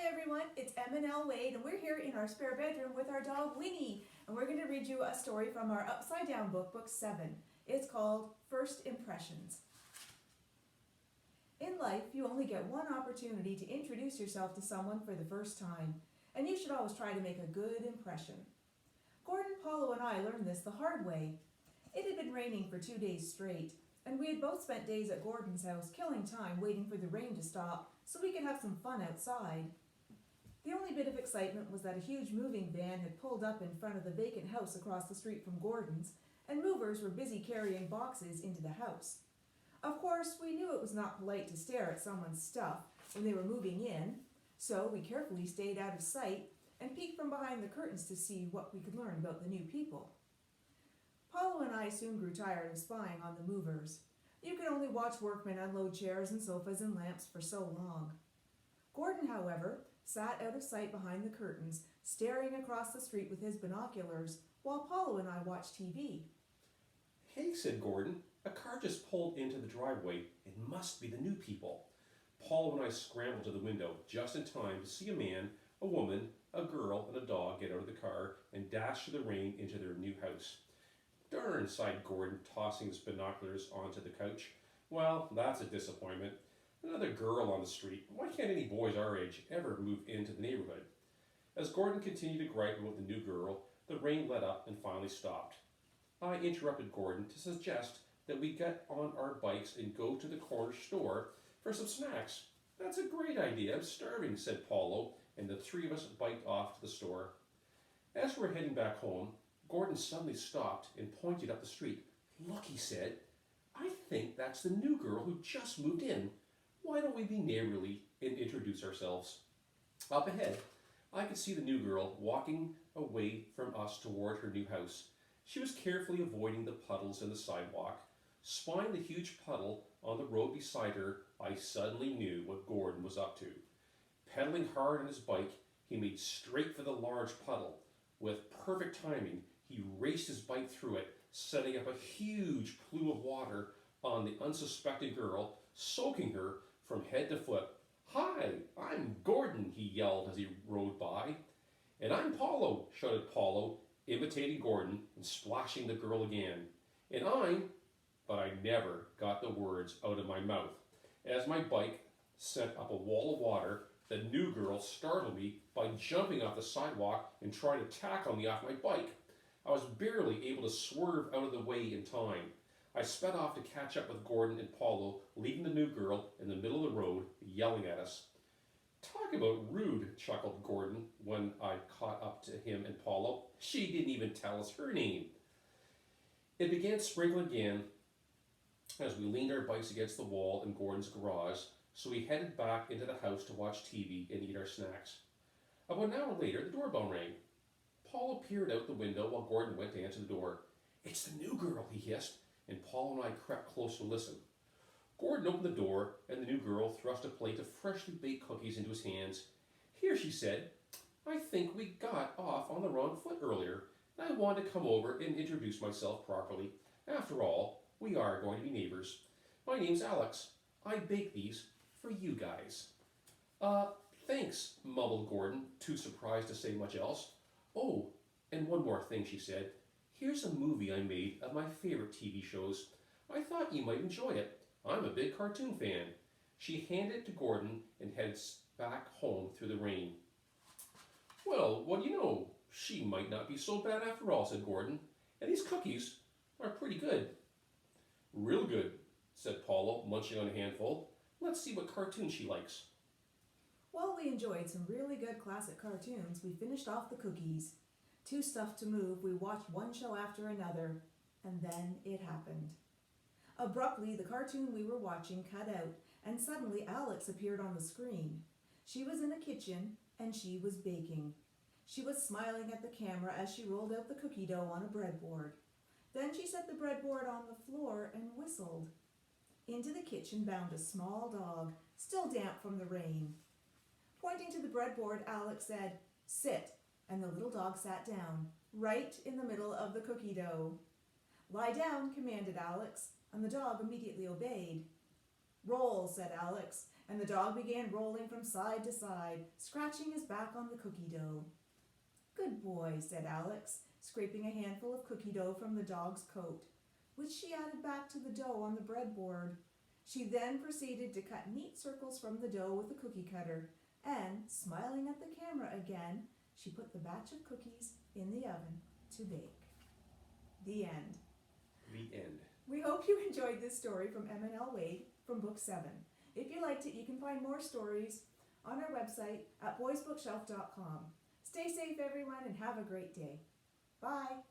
Hi everyone, it's M&L Wade and we're here in our spare bedroom with our dog Winnie, and we're going to read you a story from our Upside Down book, Book 7. It's called First Impressions. In life, you only get one opportunity to introduce yourself to someone for the first time, and you should always try to make a good impression. Gordon, Paulo, and I learned this the hard way. It had been raining for 2 days straight, and we had both spent days at Gordon's house killing time waiting for the rain to stop so we could have some fun outside. The only bit of excitement was that a huge moving van had pulled up in front of the vacant house across the street from Gordon's, and movers were busy carrying boxes into the house. Of course, we knew it was not polite to stare at someone's stuff when they were moving in, so we carefully stayed out of sight and peeked from behind the curtains to see what we could learn about the new people. Paulo and I soon grew tired of spying on the movers. You could only watch workmen unload chairs and sofas and lamps for so long. Gordon, however, sat out of sight behind the curtains, staring across the street with his binoculars, while Paulo and I watched TV. "Hey," said Gordon, "a car just pulled into the driveway. It must be the new people." Paul and I scrambled to the window just in time to see a man, a woman, a girl, and a dog get out of the car and dash through the rain into their new house. "Darn," sighed Gordon, tossing his binoculars onto the couch. "Well, that's a disappointment. Another girl on the street. Why can't any boys our age ever move into the neighborhood?" As Gordon continued to gripe about the new girl, the rain let up and finally stopped. I interrupted Gordon to suggest that we get on our bikes and go to the corner store for some snacks. "That's a great idea. I'm starving," said Paulo, and the three of us biked off to the store. As we were heading back home, Gordon suddenly stopped and pointed up the street. "Look," he said, "I think that's the new girl who just moved in. Why don't we be neighborly and introduce ourselves?" Up ahead, I could see the new girl walking away from us toward her new house. She was carefully avoiding the puddles in the sidewalk. Spying the huge puddle on the road beside her, I suddenly knew what Gordon was up to. Pedaling hard on his bike, he made straight for the large puddle. With perfect timing, he raced his bike through it, setting up a huge plume of water on the unsuspecting girl, soaking her from head to foot. "Hi, I'm Gordon," he yelled as he rode by. "And I'm Paulo," shouted Paulo, imitating Gordon and splashing the girl again. "And I'm—" But I never got the words out of my mouth. As my bike sent up a wall of water, the new girl startled me by jumping off the sidewalk and trying to tackle me off my bike. I was barely able to swerve out of the way in time. I sped off to catch up with Gordon and Paulo, leaving the new girl in the middle of the road, yelling at us. "Talk about rude," chuckled Gordon when I caught up to him and Paulo. "She didn't even tell us her name." It began sprinkling again as we leaned our bikes against the wall in Gordon's garage, so we headed back into the house to watch TV and eat our snacks. About an hour later, the doorbell rang. Paulo peered out the window while Gordon went to answer the door. "It's the new girl," he hissed, and Paul and I crept close to listen. Gordon opened the door, and the new girl thrust a plate of freshly baked cookies into his hands. "Here," she said. "I think we got off on the wrong foot earlier, and I wanted to come over and introduce myself properly. After all, we are going to be neighbors. My name's Alex. I baked these for you guys." Thanks," mumbled Gordon, too surprised to say much else. "Oh, and one more thing," she said. "Here's a movie I made of my favorite TV shows. I thought you might enjoy it. I'm a big cartoon fan." She handed it to Gordon and headed back home through the rain. "Well, what do you know? She might not be so bad after all," said Gordon. "And these cookies are pretty good." "Real good," said Paulo, munching on a handful. "Let's see what cartoon she likes." While we enjoyed some really good classic cartoons, we finished off the cookies. Too stuffed to move, we watched one show after another, and then it happened. Abruptly, the cartoon we were watching cut out, and suddenly Alex appeared on the screen. She was in the kitchen, and she was baking. She was smiling at the camera as she rolled out the cookie dough on a breadboard. Then she set the breadboard on the floor and whistled. Into the kitchen bounded a small dog, still damp from the rain. Pointing to the breadboard, Alex said, "Sit," and the little dog sat down, right in the middle of the cookie dough. "Lie down," commanded Alex, and the dog immediately obeyed. "Roll," said Alex, and the dog began rolling from side to side, scratching his back on the cookie dough. "Good boy," said Alex, scraping a handful of cookie dough from the dog's coat, which she added back to the dough on the breadboard. She then proceeded to cut neat circles from the dough with the cookie cutter, and, smiling at the camera again, she put the batch of cookies in the oven to bake. The end. The end. We hope you enjoyed this story from M&L Wade from Book 7. If you liked it, you can find more stories on our website at boysbookshelf.com. Stay safe, everyone, and have a great day. Bye.